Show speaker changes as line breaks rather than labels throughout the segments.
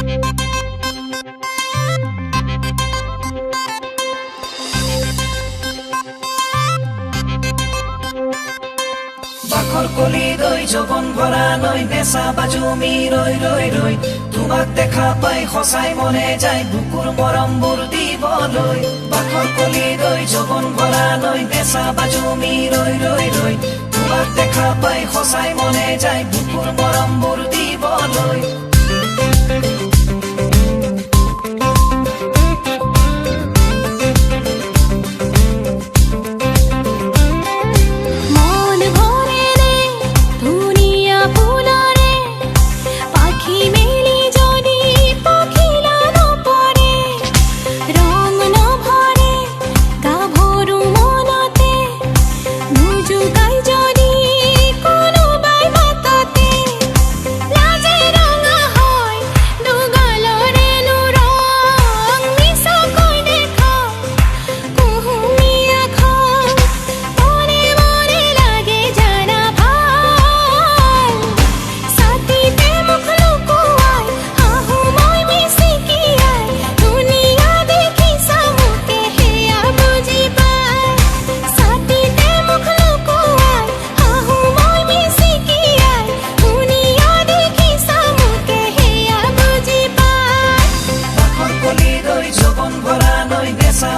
বাখৰ কলি দৈ যৌৱন ভৰা নৈ নেচা বাজুমি ৰৈ ৰৈ ৰৈ তোমাক দেখা পাই সঁচাই মনে যায় বুকুৰ মৰমবোৰ দিবলৈ। বাখৰ কলি দৈ যৌৱন ভৰা নৈ নেচা বাজুমি ৰৈ ৰৈ ৰৈ তোমাক দেখা পাই সঁচাই মনে যায় বুকুৰ মৰমবোৰ দিবলৈ।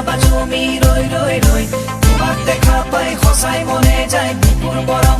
বাজুমি ৰৈ ৰৈ ৰৈ তোমাক দেখা পাই সঁচাই মনে যায় বুকুৰ মৰম